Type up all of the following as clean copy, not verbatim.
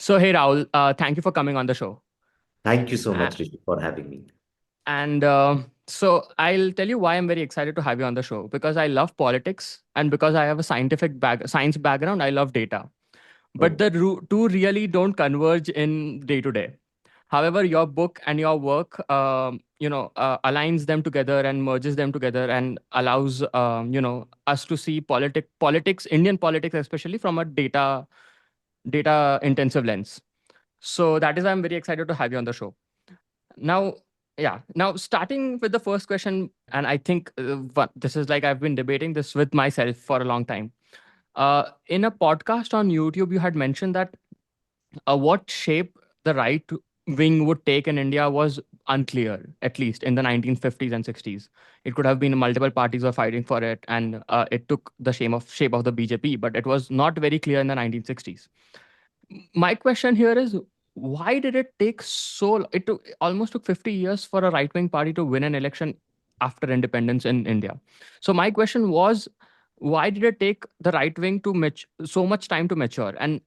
So, hey Rahul, thank you for coming on the show. Thank you so A- much, Rishi, for having me. And I'll tell you why I'm very excited to have you on the show because I love politics and because I have a science background. I love data, but Oh, the two really don't converge in day to day. However, your book and your work, aligns them together and merges them together and allows us to see politics, Indian politics, especially from a data intensive lens. So that is why I'm very excited to have you on the show. Now, yeah. Now, starting with the first question, and I think this is like I've been debating this with myself for a long time. In a podcast on YouTube, you had mentioned that what shape the right wing would take in India was unclear, at least in the 1950s and 60s. It could have been multiple parties were fighting for it, and it took the shape of the BJP, but it was not very clear in the 1960s. My question here is, why did it take it took almost took 50 years for a right wing party to win an election after independence in India? So my question was, why did it take the right wing to so much time to mature? And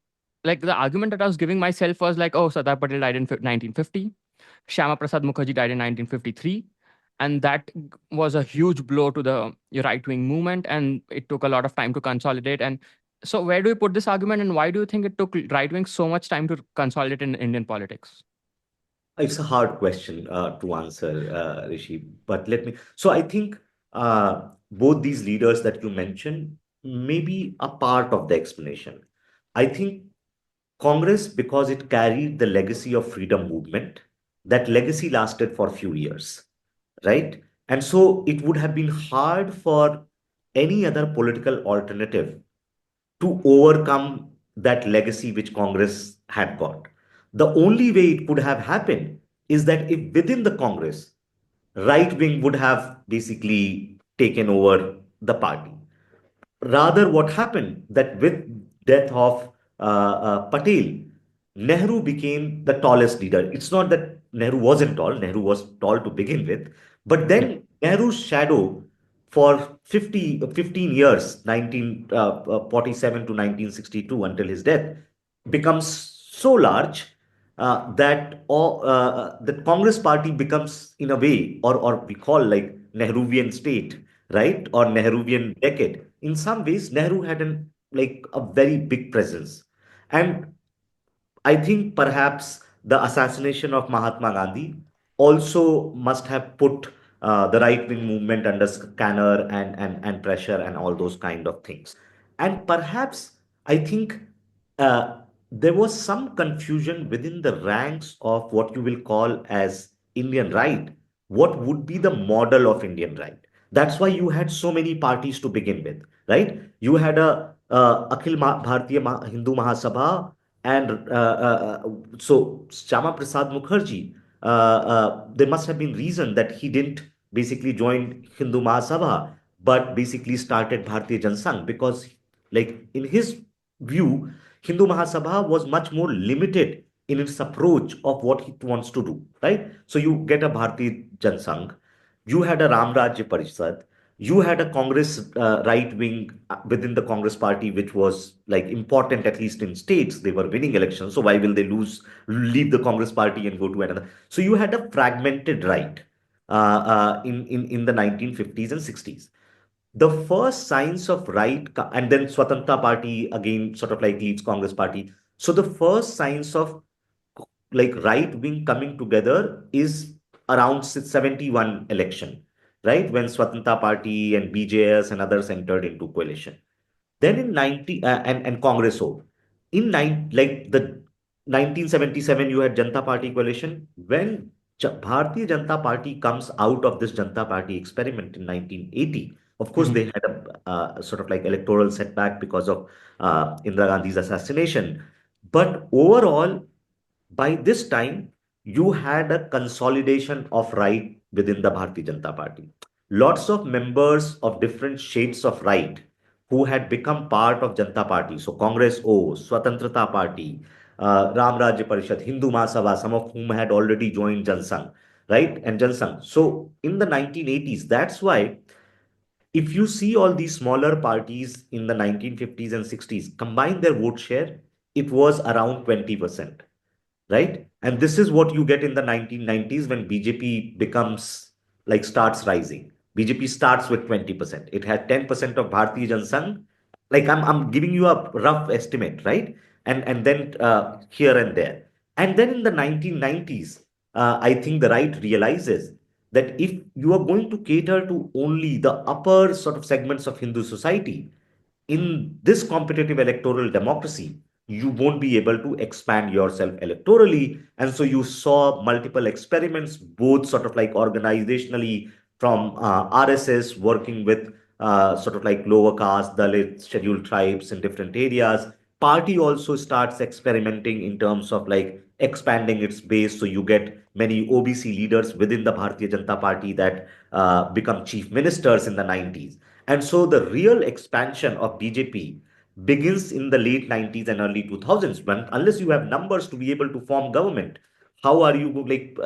like the argument that I was giving myself was like, oh, Sardar Patel died in 1950, Shyama Prasad Mukherjee died in 1953, and that was a huge blow to the right wing movement, and it took a lot of time to consolidate. And so, where do you put this argument, and why do you think it took right wing so much time to consolidate in Indian politics? it's a hard question to answer, Rishi. But let me. So I think both these leaders that you mentioned may be a part of the explanation. I think Congress, because it carried the legacy of freedom movement, that legacy lasted for a few years, right? And so it would have been hard for any other political alternative to overcome that legacy which Congress had got. The only way it could have happened is that if within the Congress, right wing would have basically taken over the party. Rather, what happened that with death of Patel, Nehru became the tallest leader. It's not that Nehru wasn't tall; Nehru was tall to begin with, but Yeah. then Nehru's shadow for 15 years, 1947 to 1962 until his death, becomes so large that Congress party becomes in a way, or we call like Nehruvian state, right? Or Nehruvian decade. In some ways, Nehru had a very big presence. And I think perhaps the assassination of Mahatma Gandhi also must have put the right wing movement under scanner and pressure and all those kind of things. And perhaps I think uh, there was some confusion within the ranks of what you will call as Indian right. What would be the model of Indian right? That's why you had so many parties to begin with, right? You had a Bharatiya Hindu Mahasabha, and so Shama Prasad Mukherjee, there must have been reason that he didn't basically join Hindu Mahasabha, but basically started Bharatiya Jansangh because, like in his view, Hindu Mahasabha was much more limited in its approach of what it wants to do, right? So you get a Bharatiya Jansangh, you had a Ram Rajya Parishad, you had a Congress right wing within the Congress party, which was like important, at least in states. They were winning elections. So why will they leave the Congress party and go to another? So you had a fragmented right in the 1950s and 60s. The first signs of right, and then Swatanta party again sort of like leads Congress party. So the first signs of like right wing coming together is around 71 election, right? When Swatanta Party and BJS and others entered into coalition. Then in 90 and Congress hold. In like the 1977, you had Janata Party coalition. When Bharatiya Janata Party comes out of this Janata Party experiment in 1980, of course, Mhm. they had a sort of like electoral setback because of Indira Gandhi's assassination. But overall, by this time, you had a consolidation of right within the Bharatiya Janata Party. Lots of members of different shades of right who had become part of Janata Party, so Congress O, Swatantrata Party, Ram Rajya Parishad, Hindu Mahasabha, some of whom had already joined Jansangh, right? And Jansangh. So in the 1980s, that's why if you see all these smaller parties in the 1950s and 60s combine their vote share, it was around 20%, right? And this is what you get in the 1990s when BJP becomes like starts rising. BJP starts with 20%. It had 10% of Bharatiya Janasangh. Like I'm giving you a rough estimate, right? And then here and there. And then in the 1990s, I think the right realizes that if you are going to cater to only the upper sort of segments of Hindu society, in this competitive electoral democracy, you won't be able to expand yourself electorally. And so you saw multiple experiments, both sort of like organizationally from RSS working with sort of like lower caste, Dalit, scheduled tribes in different areas. Party also starts experimenting in terms of like expanding its base. So you get many OBC leaders within the Bharatiya Janata Party that become chief ministers in the 90s. And so the real expansion of BJP begins in the late 90s and early 2000s. When, unless you have numbers to be able to form government, how are you like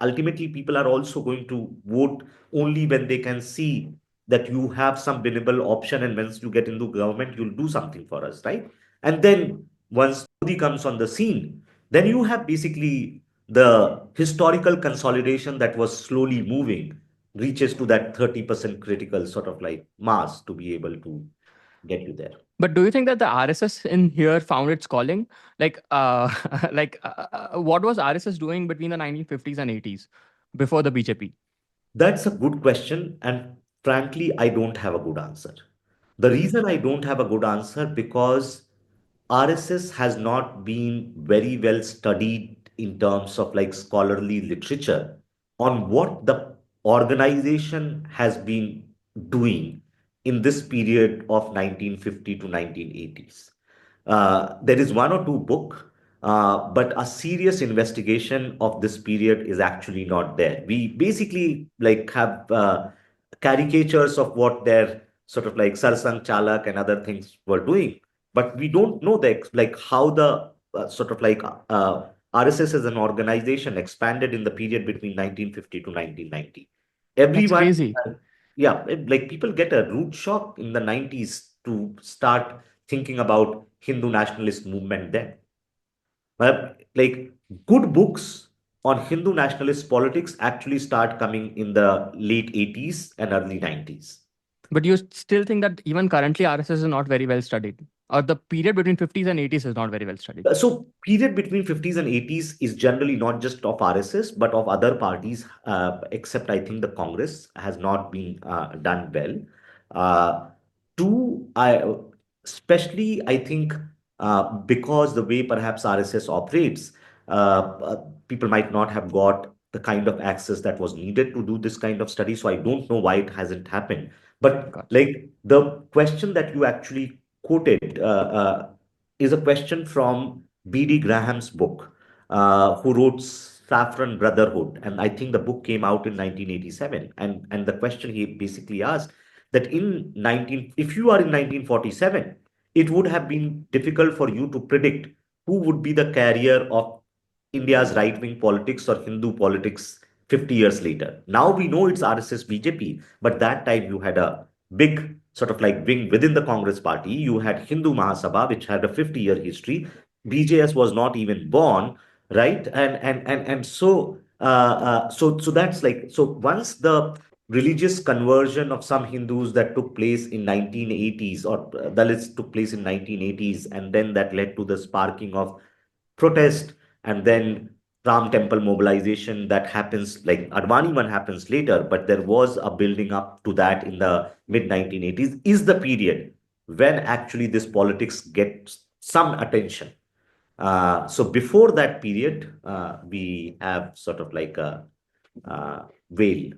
ultimately people are also going to vote only when they can see that you have some winnable option, and once you get into government you'll do something for us, right? And then once Modi comes on the scene, then you have basically the historical consolidation that was slowly moving reaches to that 30% critical sort of like mass to be able to get you there. But do you think that the RSS in here found its calling? Like, what was RSS doing between the 1950s and 80s before the BJP? That's a good question, and frankly, I don't have a good answer. The reason I don't have a good answer because RSS has not been very well studied in terms of like scholarly literature on what the organization has been doing in this period of 1950 to 1980s. There is one or two book, but a serious investigation of this period is actually not there. We basically like have caricatures of what their sort of like Sarsang Chalak and other things were doing, but we don't know the like how the sort of like RSS as an organization expanded in the period between 1950 to 1990. That's Everyone, crazy. yeah, like people get a root shock in the 90s to start thinking about Hindu nationalist movement then. Like good books on Hindu nationalist politics actually start coming in the late 80s and early 90s. But you still think that even currently RSS is not very well studied, or the period between 50s and 80s is not very well studied. So period between 50s and 80s is generally not just of RSS, but of other parties, except I think the Congress has not been done well. Uh, two, especially I think because the way perhaps RSS operates, people might not have got the kind of access that was needed to do this kind of study. So I don't know why it hasn't happened. But Gotcha. like the question that you actually quoted is a question from B.D. Graham's book, who wrote Saffron Brotherhood. And I think the book came out in 1987. And the question he basically asked that if you are in 1947, it would have been difficult for you to predict who would be the carrier of India's right wing politics or Hindu politics 50 years later. Now we know it's RSS BJP, but that time you had a big sort of like wing within the Congress party. You had Hindu Mahasabha, which had a 50-year history. BJS was not even born, right? And so so that's like so once the religious conversion of some Hindus that took place in 1980s or Dalits took place in 1980s, and then that led to the sparking of protest, and then Ram temple mobilization that happens like Advani one happens later, but there was a building up to that in the mid 1980s is the period when actually this politics gets some attention. So before that period, we have sort of like a veil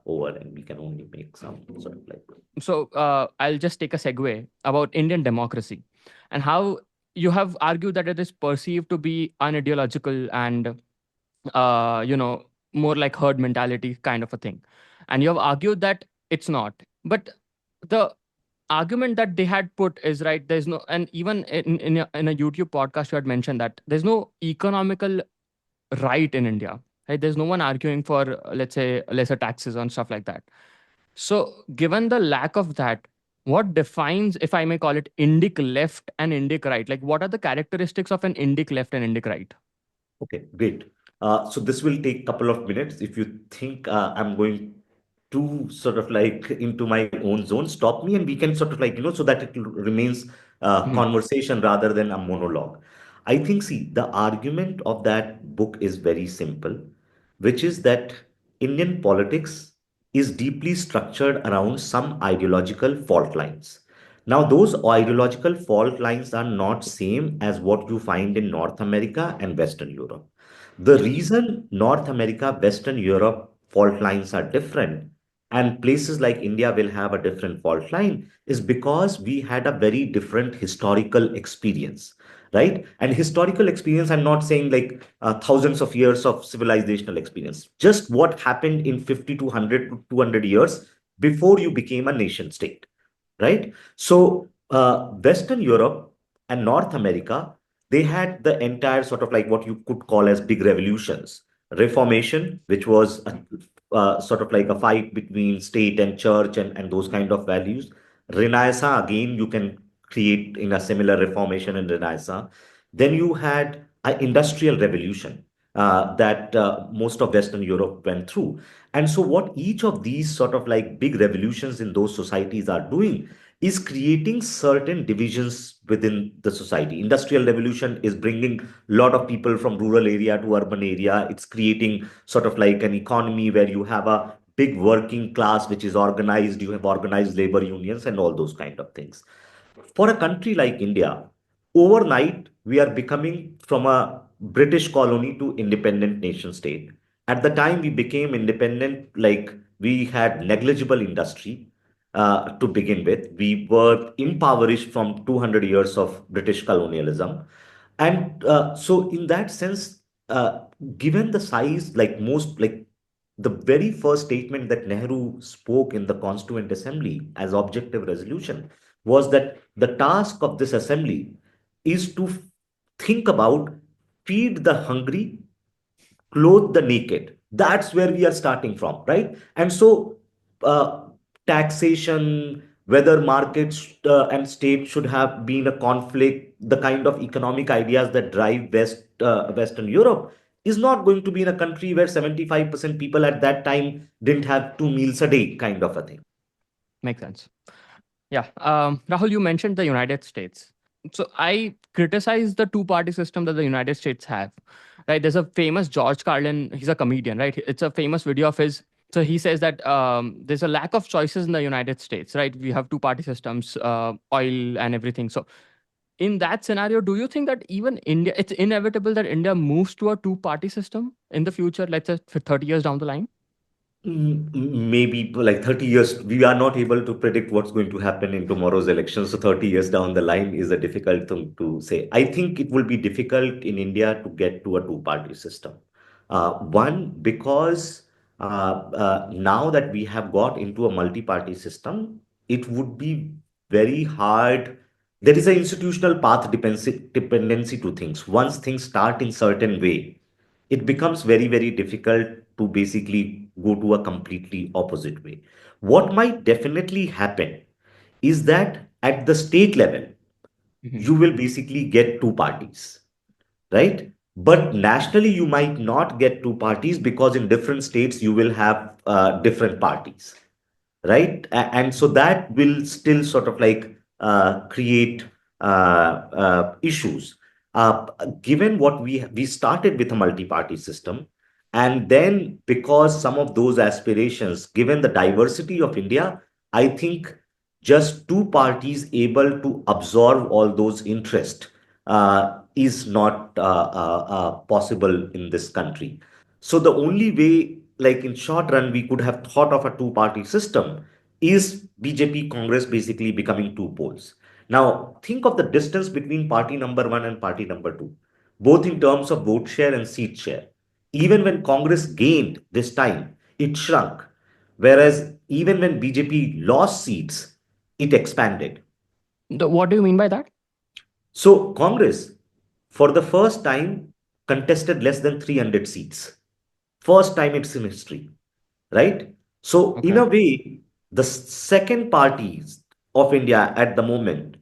over, and we can only make some sort of like. So I'll just take a segue about Indian democracy and how you have argued that it is perceived to be unideological and more like herd mentality kind of a thing, and you have argued that it's not. But the argument that they had put is right. There's no, and even in a YouTube podcast, you had mentioned that there's no economical right in India. Right? There's no one arguing for let's say lesser taxes and stuff like that. So, given the lack of that, What defines, if I may call it, Indic left and Indic right? Like, what are the characteristics of an Indic left and Indic right? Okay, great. So this will take a couple of minutes. If you think I'm going too sort of like into my own zone, stop me and we can sort of like, so that it remains Mhm. conversation rather than a monologue. I think, see, the argument of that book is very simple, which is that Indian politics is deeply structured around some ideological fault lines. Now, those ideological fault lines are not same as what you find in North America and Western Europe. The Yes. reason North America, Western Europe fault lines are different and places like India will have a different fault line is because we had a very different historical experience, right? And historical experience, I'm not saying like thousands of years of civilizational experience, just what happened in 50 to 100 to 200 years before you became a nation state, right? So, Western Europe and North America, they had the entire sort of like what you could call as big revolutions. Reformation, which was sort of like a fight between state and church and those kind of values. Renaissance, again, you can create in a similar reformation in Renaissance. Then you had an industrial revolution that most of Western Europe went through. And so, what each of these sort of like big revolutions in those societies are doing is creating certain divisions within the society. Industrial revolution is bringing a lot of people from rural area to urban area. It's creating sort of like an economy where you have a big working class which is organized, you have organized labor unions and all those kind of things. For a country like India, overnight we are becoming from a British colony to independent nation state. At the time we became independent, like we had negligible industry to begin with. We were impoverished from 200 years of British colonialism. And so, in that sense, uh, given the size, like most, like the very first statement that Nehru spoke in the Constituent Assembly as objective resolution was that the task of this assembly is to think about feed the hungry, clothe the naked. That's where we are starting from, right? And so, uh, taxation, whether markets and state should have been a conflict, the kind of economic ideas that drive Western Europe is not going to be in a country where 75% people at that time didn't have 2 meals a day, kind of a thing. Makes sense. Yeah. Rahul, you mentioned the United States. So I criticize the two-party system that the United States have. Right. There's a famous George Carlin. He's a comedian, right? It's a famous video of his. So he says that there's a lack of choices in the United States, right? We have two-party systems, oil and everything. So in that scenario, do you think that even India, it's inevitable that India moves to a two-party system in the future, let's say for 30 years down the line? Maybe like 30 years, we are not able to predict what's going to happen in tomorrow's election. So 30 years down the line is a difficult thing to say. I think it will be difficult in India to get to a two-party system. One, because now that we have got into a multi-party system, it would be very hard. There is an institutional path dependency to things. Once things start in certain way, it becomes very, very difficult to basically go to a completely opposite way. What might definitely happen is that at the state level, Mhm. you will basically get two parties, right? But nationally, you might not get two parties because in different states, you will have different parties, right? And so that will still sort of like create issues. Given what we started with a multi-party system, and then because some of those aspirations, given the diversity of India, I think just two parties able to absorb all those interests is not possible in this country. So the only way, like in short run, we could have thought of a two-party system is BJP Congress basically becoming two poles. Now, think of the distance between party number one and party number two, both in terms of vote share and seat share. Even when Congress gained this time, it shrunk. Whereas even when BJP lost seats, it expanded. What do you mean by that? So Congress, for the first time, contested less than 300 seats. First time it's in history, right? So in Okay. a way, the second parties, of India at the moment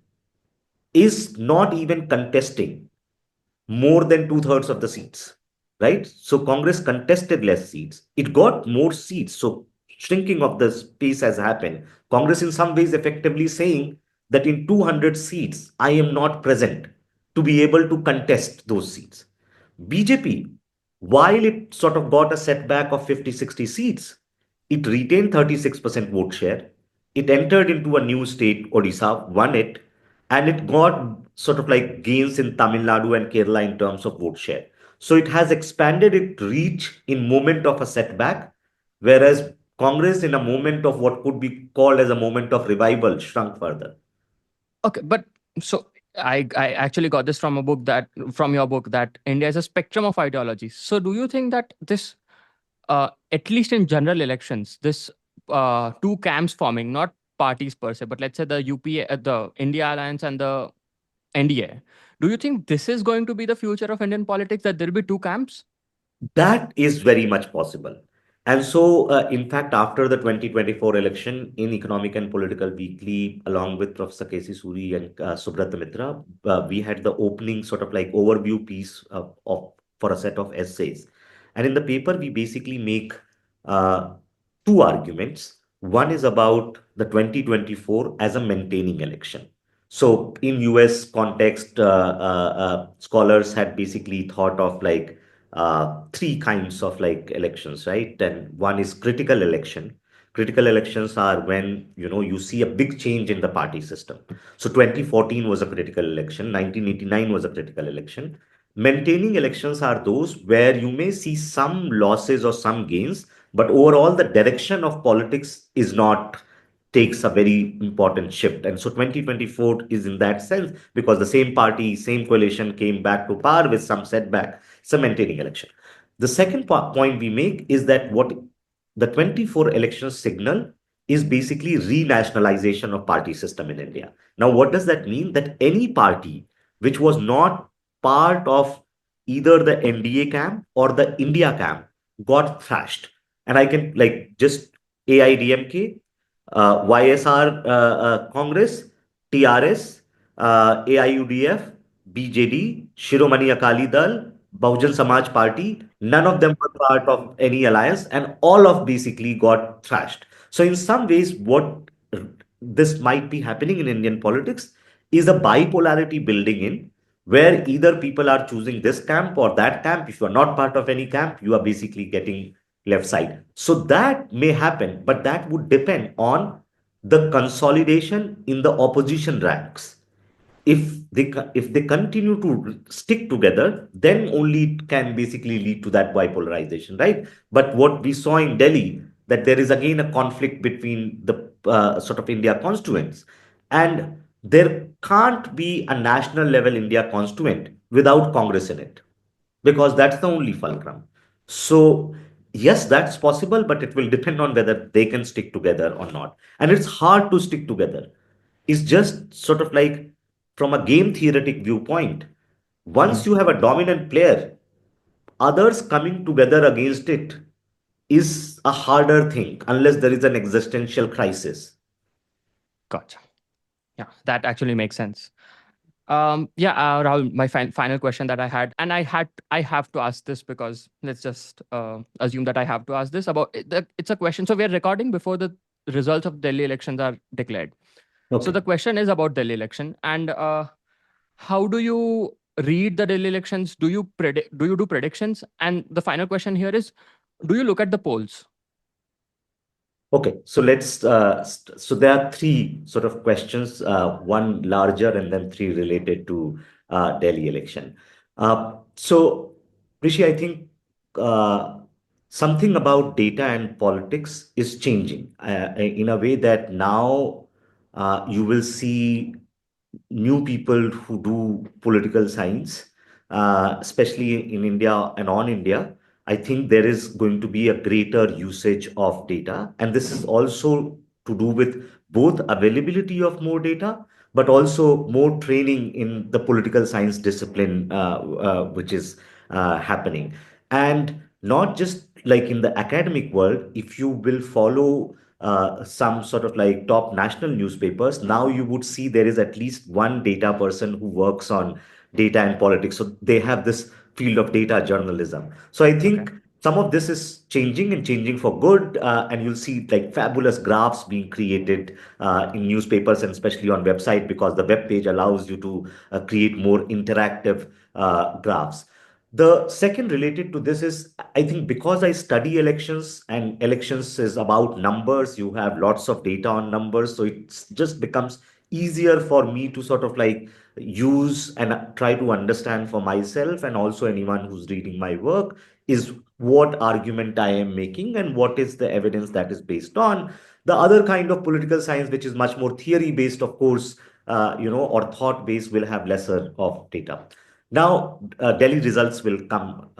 is not even contesting more than two-thirds of the seats, right? So Congress contested less seats. It got more seats. So shrinking of the space has happened. Congress, in some ways, effectively saying that in 200 seats, I am not present to be able to contest those seats. BJP, while it sort of got a setback of 50, 60 seats, it retained 36% vote share. It entered into a new state, Odisha, won it, and it got sort of like gains in Tamil Nadu and Kerala in terms of vote share. So it has expanded its reach in moment of a setback, whereas Congress, in a moment of what could be called as a moment of revival, shrunk further. Okay, but so I actually got this from a book that from your book that India is a spectrum of ideologies. So do you think that this at least in general elections, this two camps forming, not parties per se, but let's say the UPA, the India Alliance and the NDA, do you think this is going to be the future of Indian politics, that there'll be two camps? That is very much possible. And so, in fact, after the 2024 election in Economic and Political Weekly, along with Professor K.C. Suri and Subrata Mitra, we had the opening sort of like overview piece of for a set of essays. And in the paper, we basically make uh, two arguments. One is about the 2024 as a maintaining election. So, in US context, scholars had basically thought of like three kinds of like elections, right? And one is critical election. Critical elections are when you see a big change in the party system. So 2014 was a critical election, 1989 was a critical election. Maintaining elections are those where you may see some losses or some gains, but overall the direction of politics is not takes a very important shift. And so 2024 is in that sense because the same party, same coalition came back to power with some setback. It's a maintaining election. The second point we make is that what the 24 election signal is basically renationalization of party system in India. Now, what does that mean? That any party which was not part of either the NDA camp or the India camp got thrashed. And I can like just AIDMK, YSR Congress, TRS, AIUDF, BJD, Shiromani Akali Dal, Bahujan Samaj Party, none of them were part of any alliance, and all of basically got thrashed. So, in some ways, what this might be happening in Indian politics is a bipolarity building in where either people are choosing this camp or that camp. If you are not part of any camp, you are basically getting left side. So that may happen, but that would depend on the consolidation in the opposition ranks. If they continue to stick together, then only it can basically lead to that bipolarization, right? But what we saw in Delhi, that there is again a conflict between the sort of India constituents, and there can't be a national level India constituent without Congress in it because that's the only fulcrum. So, yes, that's possible, but it will depend on whether they can stick together or not. And it's hard to stick together. It's just sort of like from a game theoretic viewpoint, once Mhm. you have a dominant player, others coming together against it is a harder thing unless there is an existential crisis. Gotcha. Yeah, that actually makes sense. Yeah, Rahul, my final question that I had, and I have to ask this because let's just assume that I have to ask this about it's a question. So we are recording before the results of Delhi elections are declared. So Okay. the question is about Delhi election, and how do you read the Delhi elections? Do you predict? Do you do predictions? And the final question here is, do you look at the polls? Okay, so so there are three sort of questions, one larger and then three related to Delhi election. So, Rishi, I think uh, something about data and politics is changing in a way that now you will see new people who do political science, especially in India and on India. I think there is going to be a greater usage of data. And this is also to do with both availability of more data, but also more training in the political science discipline, which is happening. And not just like in the academic world, if you will follow some sort of like top national newspapers, now you would see there is at least one data person who works on data and politics. So they have this field of data journalism. So I Okay. think some of this is changing and changing for good, and you'll see like fabulous graphs being created in newspapers and especially on website, because the web page allows you to create more interactive graphs. The second related to this is, I think because I study elections and elections is about numbers, you have lots of data on numbers. So it just becomes easier for me to sort of like use and try to understand for myself and also anyone who's reading my work is what argument I am making and what is the evidence that is based on. The other kind of political science, which is much more theory based, of course, or thought based, will have lesser of data. Now, Delhi results will come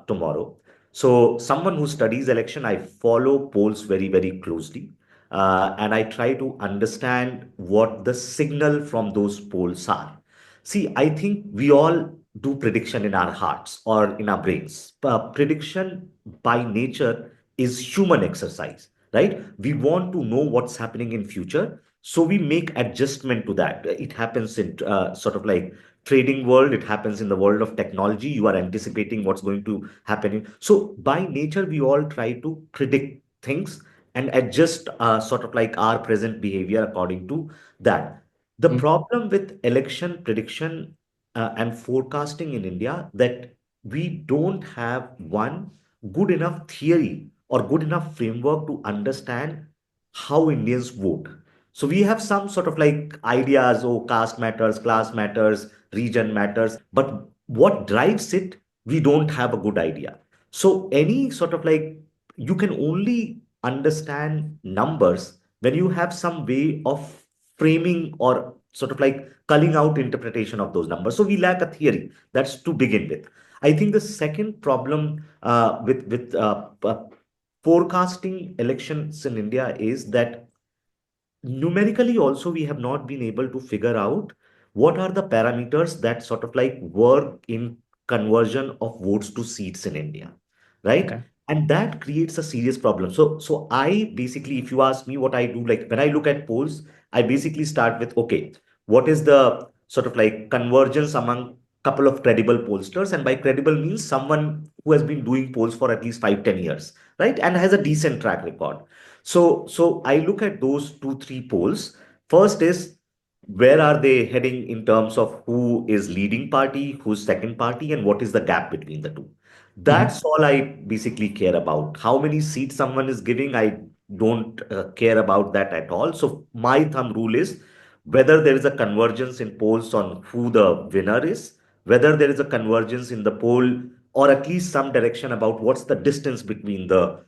tomorrow. So, someone who studies election, I follow polls very, very closely. And I try to understand what the signal from those polls are. See, I think we all do prediction in our hearts or in our brains. Prediction by nature is human exercise, right? We want to know what's happening in future, so we make adjustment to that. It happens in sort of like trading world, it happens in the world of technology. You are anticipating what's going to happen. So by nature, we all try to predict things and adjust sort of like our present behavior according to that. The Mm. problem with election prediction and forecasting in India that we don't have one good enough theory or good enough framework to understand how Indians vote. So we have some sort of like ideas, oh, caste matters, class matters, region matters, but what drives it, we don't have a good idea. So any sort of like, you can only understand numbers when you have some way of framing or sort of like culling out interpretation of those numbers. So we lack a theory. That's to begin with. I think the second problem with forecasting elections in India is that numerically also we have not been able to figure out what are the parameters that sort of like work in conversion of votes to seats in India, right? Okay. And that creates a serious problem. So I basically, if you ask me what I do, like when I look at polls, I basically start with, okay, what is the sort of like convergence among couple of credible pollsters? And by credible means someone who has been doing polls for at least 5, 10 years, right, and has a decent track record. So I look at those two, three polls. First is, where are they heading in terms of who is leading party, who's second party, and what is the gap between the two. Mhm. That's all I basically care about. How many seats someone is giving, I don't care about that at all. So my thumb rule is whether there is a convergence in polls on who the winner is, whether there is a convergence in the poll, or at least some direction about what's the distance between the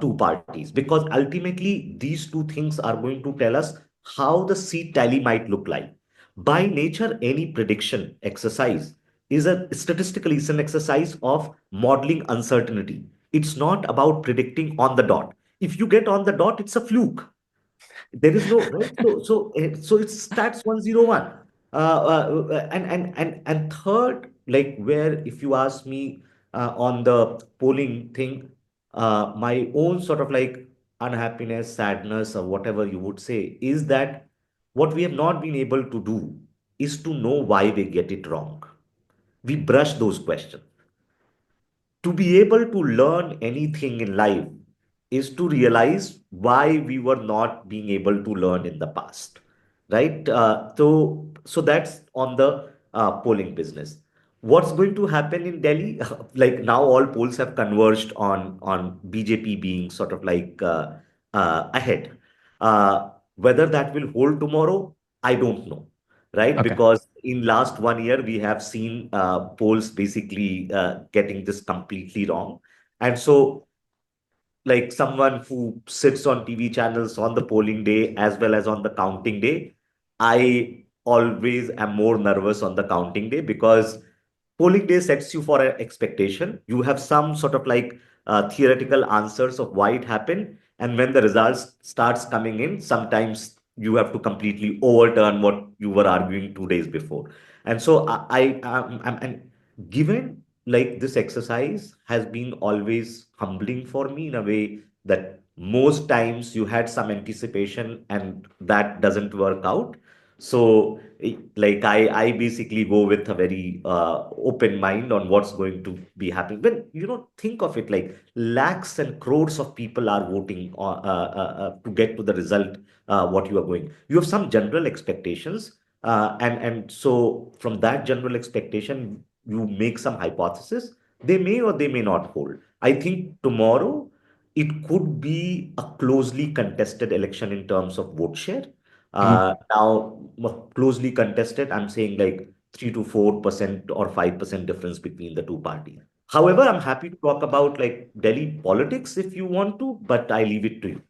two parties, because ultimately these two things are going to tell us how the seat tally might look like. By nature, any prediction exercise is a statistically it's an exercise of modeling uncertainty. It's not about predicting on the dot. If you get on the dot, it's a fluke. There is no right. So it's stats 101. And third, like where if you ask me on the polling thing, my own sort of like unhappiness, sadness, or whatever you would say, is that what we have not been able to do is to know why we get it wrong. We brush those questions. To be able to learn anything in life is to realize why we were not being able to learn in the past, right? So that's on the polling business. What's going to happen in Delhi? Like now, all polls have converged on BJP being sort of like ahead. Whether that will hold tomorrow, I don't know, right? Okay. Because in last 1 year, we have seen polls basically getting this completely wrong. And so like someone who sits on TV channels on the polling day as well as on the counting day, I always am more nervous on the counting day, because polling day sets you for an expectation. You have some sort of like theoretical answers of why it happened. And when the results starts coming in, sometimes you have to completely overturn what you were arguing 2 days before. And so and given like this exercise has been always humbling for me in a way, that most times you had some anticipation and that doesn't work out. So, like I basically go with a very open mind on what's going to be happening. When think of it, like lakhs and crores of people are voting to get to the result. What you are going, you have some general expectations, and so from that general expectation, you make some hypothesis. They may or they may not hold. I think tomorrow it could be a closely contested election in terms of vote share. Mhm. Closely contested, I'm saying like 3 to 4% or 5% difference between the two parties. However, I'm happy to talk about like Delhi politics if you want to, but I leave it to you.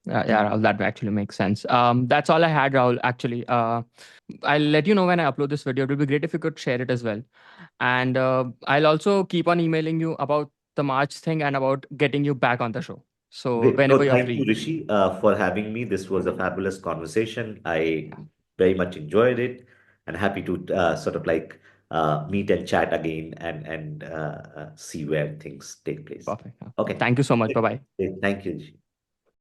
Yeah, Rahul, that actually makes sense. That's all I had, Rahul. Actually, I'll let you know when I upload this video. It would be great if you could share it as well. And I'll also keep on emailing you about the March thing and about getting you back on the show. So Great. No, whenever you're thank you, free. Rishi, for having me. This was a fabulous conversation. I Yeah, very much enjoyed it, and happy to sort of like meet and chat again and see where things take place. perfect. Yeah. Okay. Thank you so much. Bye bye. Thank you, Rishi.